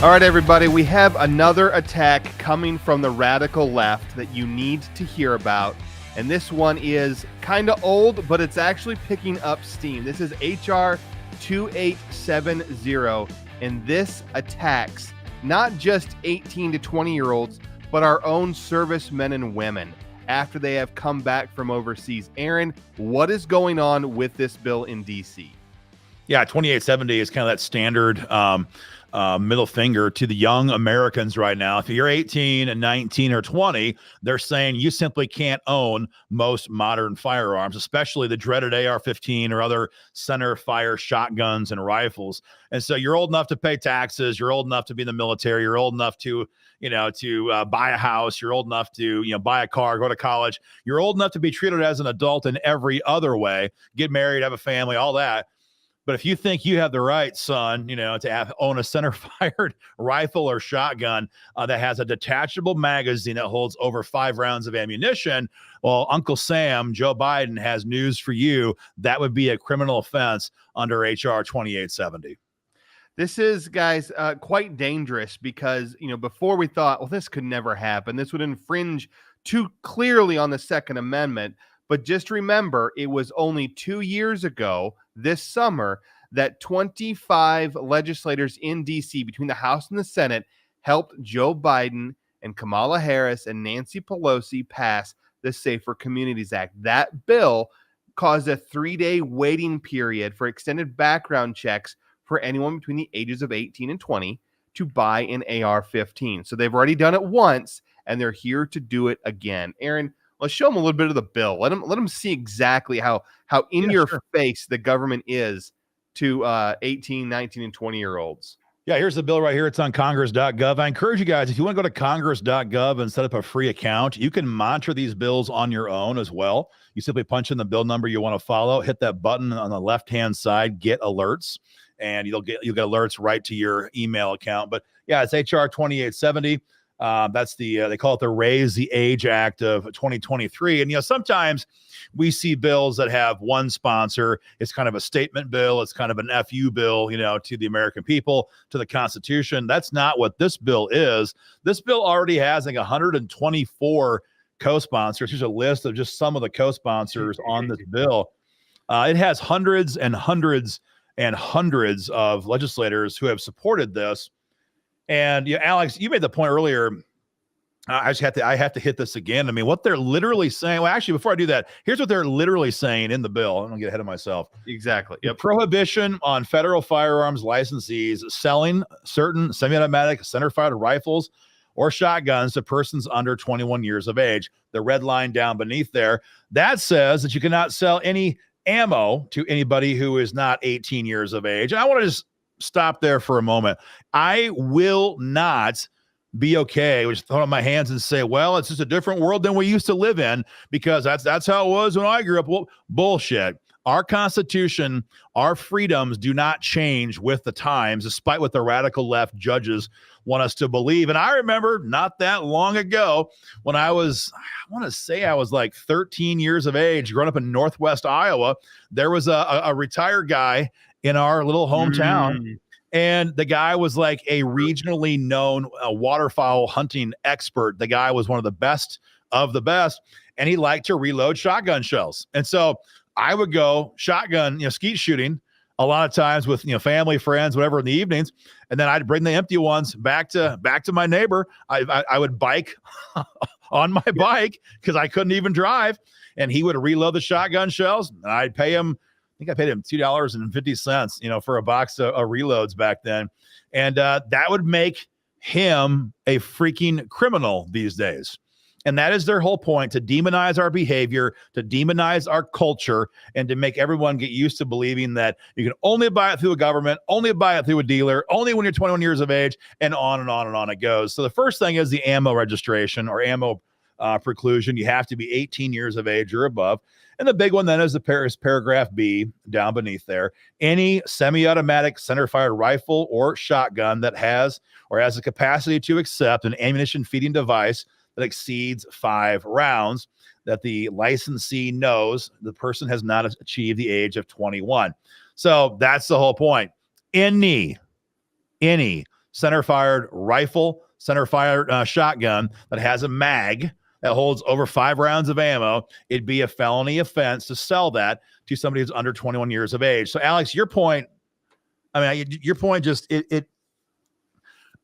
All right, everybody, we have another attack coming from the radical left that you need to hear about. And this one is kind of old, but it's actually picking up steam. This is HR 2870, and this attacks not just 18 to 20-year-olds, but our own servicemen and women after they have come back from overseas. Aaron, what is going on with this bill in D.C.? Yeah, 2870 is kind of that standard middle finger to the young Americans right now. If you're 18 and 19 or 20, they're saying you simply can't own most modern firearms, especially the dreaded AR-15 or other center fire shotguns and rifles. And so you're old enough to pay taxes. You're old enough to be in the military. You're old enough to, buy a house. You're old enough to, buy a car, go to college. You're old enough to be treated as an adult in every other way, get married, have a family, all that. But if you think you have the right, son, to own a center-fired rifle or shotgun that has a detachable magazine that holds over 5 rounds of ammunition, well, Uncle Sam, Joe Biden, has news for you. That would be a criminal offense under H.R. 2870. This is, guys, quite dangerous because, before we thought, well, this could never happen. This would infringe too clearly on the Second Amendment. But just remember, it was only 2 years ago this summer that 25 legislators in D.C. between the House and the Senate helped Joe Biden and Kamala Harris and Nancy Pelosi pass the Safer Communities Act. That bill caused a 3-day waiting period for extended background checks for anyone between the ages of 18 and 20 to buy an AR-15. So they've already done it once, and they're here to do it again. Aaron, let's show them a little bit of the bill. Let them see exactly how in your face the government is to 18, 19, and 20-year-olds. Yeah, here's the bill right here. It's on congress.gov. I encourage you guys, if you want to go to congress.gov and set up a free account, you can monitor these bills on your own as well. You simply punch in the bill number you want to follow, hit that button on the left-hand side, get alerts, and you'll get alerts right to your email account. But yeah, it's HR 2870. That's they call it the Raise the Age Act of 2023. And, sometimes we see bills that have one sponsor. It's kind of a statement bill. It's kind of an FU bill, to the American people, to the Constitution. That's not what this bill is. This bill already has 124 co-sponsors. Here's a list of just some of the co-sponsors on this bill. It has hundreds and hundreds and hundreds of legislators who have supported this. And Alex, you made the point earlier. I have to hit this again. I mean, what they're literally saying. Well, actually, before I do that, here's what they're literally saying in the bill. I'm gonna get ahead of myself. Exactly. Yep. Prohibition on federal firearms licensees selling certain semi-automatic center-fired rifles or shotguns to persons under 21 years of age. The red line down beneath there, that says that you cannot sell any ammo to anybody who is not 18 years of age. And I want to just stop there for a moment. I will not be okay with throwing up my hands and say, well, it's just a different world than we used to live in, because that's how it was when I grew up. Well, bullshit. Our Constitution, our freedoms do not change with the times, despite what the radical left judges want us to believe. And I remember not that long ago when I was like 13 years of age, growing up in Northwest Iowa, there was a retired guy in our little hometown. And the guy was like a regionally known waterfowl hunting expert. The guy was one of the best of the best, and he liked to reload shotgun shells. And so I would go shotgun, skeet shooting a lot of times with, family, friends, whatever, in the evenings. And then I'd bring the empty ones back to my neighbor. I would bike on my bike because I couldn't even drive. And he would reload the shotgun shells, and I'd pay him. I think I paid him $2.50, for a box of reloads back then. And that would make him a freaking criminal these days. And that is their whole point, to demonize our behavior, to demonize our culture, and to make everyone get used to believing that you can only buy it through a government, only buy it through a dealer, only when you're 21 years of age, and on and on and on it goes. So the first thing is the ammo registration or ammo preclusion. You have to be 18 years of age or above. And the big one then is paragraph B down beneath there. Any semi-automatic center-fired rifle or shotgun that has the capacity to accept an ammunition feeding device that exceeds 5 rounds, that the licensee knows the person has not achieved the age of 21. So that's the whole point. Any center-fired rifle, center-fired shotgun that has a mag that holds over 5 rounds of ammo, it'd be a felony offense to sell that to somebody who's under 21 years of age. So, Alex, your point, your point just,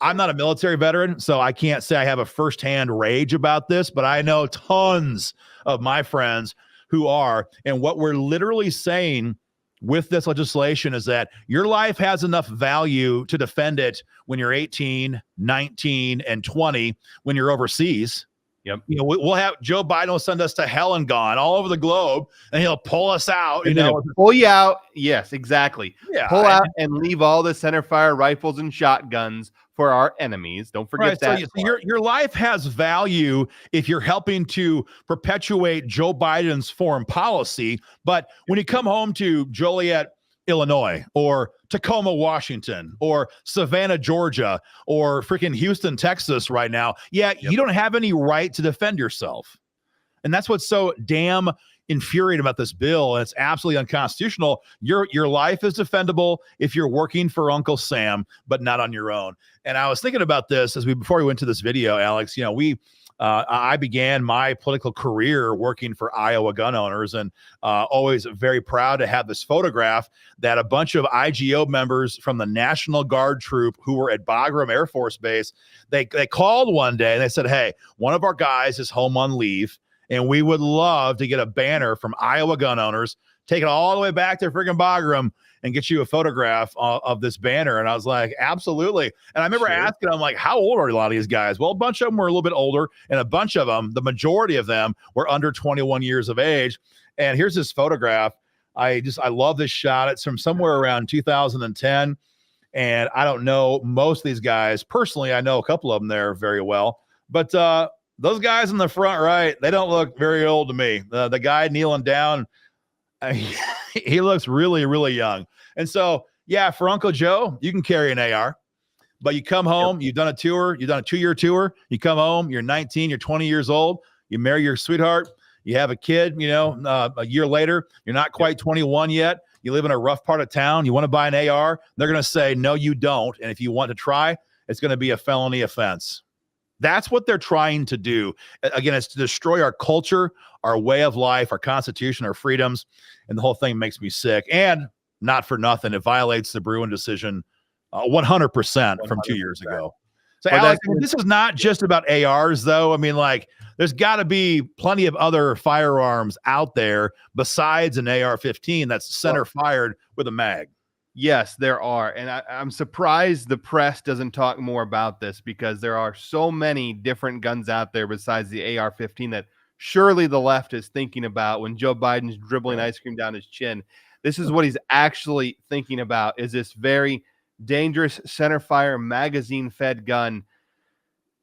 I'm not a military veteran, so I can't say I have a firsthand rage about this, but I know tons of my friends who are, and what we're literally saying with this legislation is that your life has enough value to defend it when you're 18, 19, and 20, when you're overseas. Yep. You know, we'll have Joe Biden will send us to hell and gone all over the globe, and he'll pull us out. You know, pull you out. Yes, exactly. Yeah, pull out and leave all the center fire rifles and shotguns for our enemies. Don't forget that. So your life has value if you're helping to perpetuate Joe Biden's foreign policy. But when you come home to Joliet, Illinois, or Tacoma, Washington, or Savannah, Georgia, or freaking Houston, Texas right now, you don't have any right to defend yourself. And that's what's so damn infuriating about this bill. And it's absolutely unconstitutional. Your life is defendable if you're working for Uncle Sam, but not on your own. And I was thinking about this before we went to this video, Alex. You know, I began my political career working for Iowa gun owners, and always very proud to have this photograph that a bunch of IGO members from the National Guard troop who were at Bagram Air Force Base, they called one day and they said, hey, one of our guys is home on leave, and we would love to get a banner from Iowa gun owners, take it all the way back to freaking Bagram and get you a photograph of this banner. And I was like, absolutely. And I remember asking them, like, how old are a lot of these guys? Well, a bunch of them were a little bit older, and a bunch of them, the majority of them, were under 21 years of age. And here's this photograph. I love this shot. It's from somewhere around 2010. And I don't know most of these guys personally. I know a couple of them there very well, but those guys in the front right, they don't look very old to me. The guy kneeling down, he looks really, really young. And so, yeah, for Uncle Joe, you can carry an AR, but you come home, you've done a tour, you've done a 2-year tour, you come home, you're 19, you're 20 years old, you marry your sweetheart, you have a kid, a year later, you're not quite 21 yet, you live in a rough part of town, you want to buy an AR, they're going to say, no, you don't. And if you want to try, it's going to be a felony offense. That's what they're trying to do. Again, it's to destroy our culture, our way of life, our Constitution, our freedoms, and the whole thing makes me sick. And not for nothing, it violates the Bruin decision 100% from 2 years ago. So, Alex, this is not just about ARs, though. I mean, like, there's got to be plenty of other firearms out there besides an AR-15 that's center fired with a mag. Yes, there are. And I'm surprised the press doesn't talk more about this, because there are so many different guns out there besides the AR-15 that surely the left is thinking about when Joe Biden's dribbling ice cream down his chin. This is what he's actually thinking about, is this very dangerous center fire magazine fed gun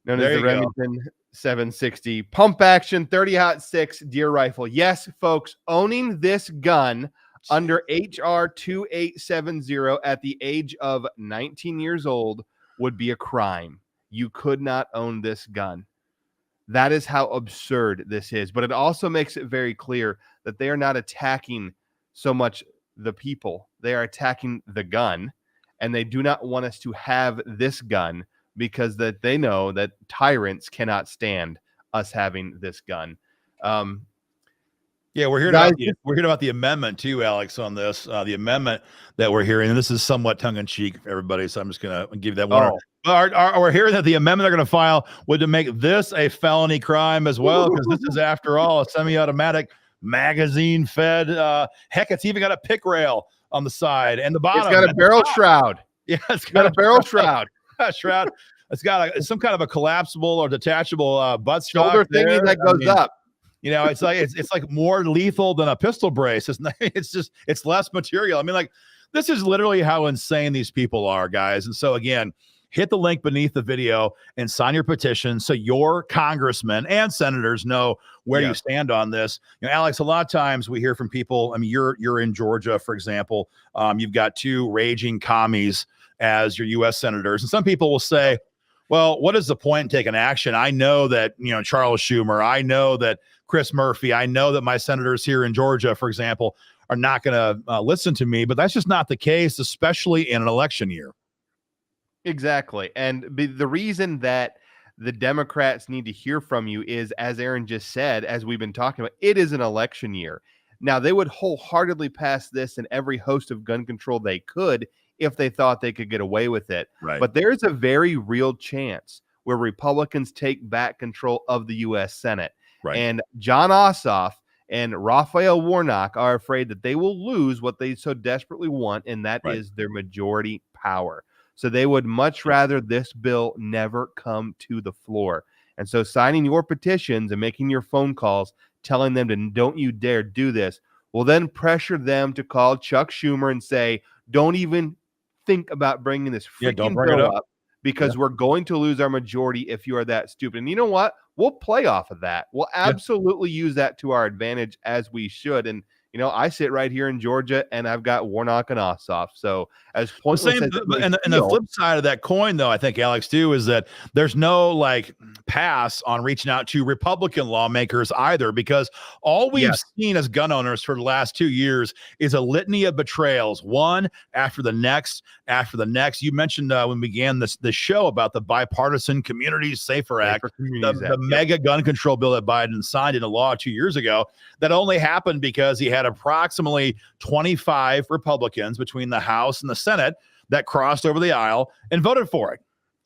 known as the Remington 760 pump action 30-06 deer rifle. Yes, folks, owning this gun under HR 2870 at the age of 19 years old would be a crime. You could not own this gun. That is how absurd this is. But it also makes it very clear that they are not attacking so much the people. They are attacking the gun, and they do not want us to have this gun because that they know that tyrants cannot stand us having this gun. Yeah, we're hearing about the amendment too, Alex, on this. The amendment that we're hearing, and this is somewhat tongue-in-cheek for everybody, so I'm just going to give you that one. We're hearing that the amendment they're going to file would to make this a felony crime as well, because this is, after all, a semi-automatic magazine-fed. Heck, it's even got a pick rail on the side and the bottom. It's got a barrel shroud. Yeah, it's got a barrel shroud. Shroud. It's got some kind of a collapsible or detachable butt shoulder thingy that goes up. You know, it's like more lethal than a pistol brace. It's less material. I mean, like, this is literally how insane these people are, guys. And so, again, hit the link beneath the video and sign your petition so your congressmen and senators know where you stand on this. You know, Alex, a lot of times we hear from people. I mean, you're in Georgia, for example. You've got 2 raging commies as your U.S. senators, and some people will say, well, what is the point in taking action? I know that, Charles Schumer, I know that Chris Murphy, I know that my senators here in Georgia, for example, are not going to listen to me, but that's just not the case, especially in an election year. Exactly. And the reason that the Democrats need to hear from you is, as Aaron just said, as we've been talking about, it is an election year. Now, they would wholeheartedly pass this and every host of gun control they could if they thought they could get away with it. Right. But there's a very real chance where Republicans take back control of the U.S. Senate. Right. And John Ossoff and Raphael Warnock are afraid that they will lose what they so desperately want, and that Right. is their majority power. So they would much rather this bill never come to the floor. And so signing your petitions and making your phone calls telling them to don't you dare do this will then pressure them to call Chuck Schumer and say, don't even think about bringing this Don't freaking bring it bill up. up because we're going to lose our majority if you are that stupid. And you know what? We'll play off of that. We'll absolutely use that to our advantage, as we should. And I sit right here in Georgia, and I've got Warnock and Ossoff. So as pointless as it may and the feel, flip side of that coin, though, I think, Alex, too, is that there's no pass on reaching out to Republican lawmakers either, because all we've seen as gun owners for the last 2 years is a litany of betrayals, one after the next after the next. You mentioned when we began this show about the Bipartisan Communities Safer Act, the mega gun control bill that Biden signed into law 2 years ago. That only happened because he had approximately 25 Republicans between the House and the Senate that crossed over the aisle and voted for it.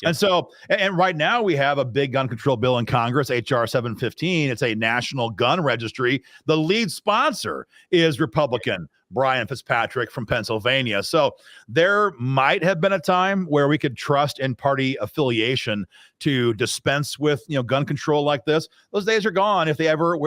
And so, and right now we have a big gun control bill in Congress, H.R. 715. It's a national gun registry. The lead sponsor is Republican Brian Fitzpatrick from Pennsylvania. So there might have been a time where we could trust in party affiliation to dispense with, gun control like this. Those days are gone if they ever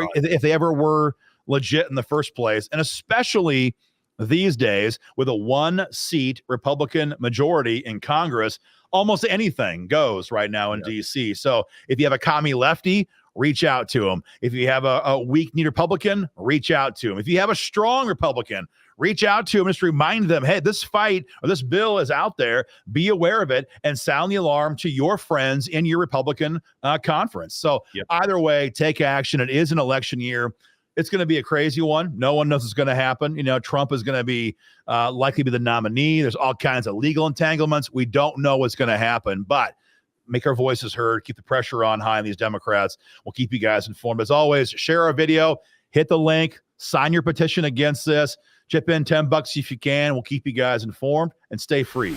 were legit in the first place. And especially these days with a 1-seat Republican majority in Congress, almost anything goes right now in DC. So if you have a commie lefty, reach out to him. If you have a weak-kneed Republican, reach out to him. If you have a strong Republican, reach out to him. Just remind them, hey, this fight or this bill is out there. Be aware of it and sound the alarm to your friends in your Republican conference. So either way, take action. It is an election year. It's going to be a crazy one. No one knows what's going to happen. Trump is going to be likely be the nominee. There's all kinds of legal entanglements. We don't know what's going to happen, but make our voices heard. Keep the pressure on high on these Democrats. We'll keep you guys informed. As always, share our video, hit the link, sign your petition against this. Chip in $10 if you can. We'll keep you guys informed and stay free.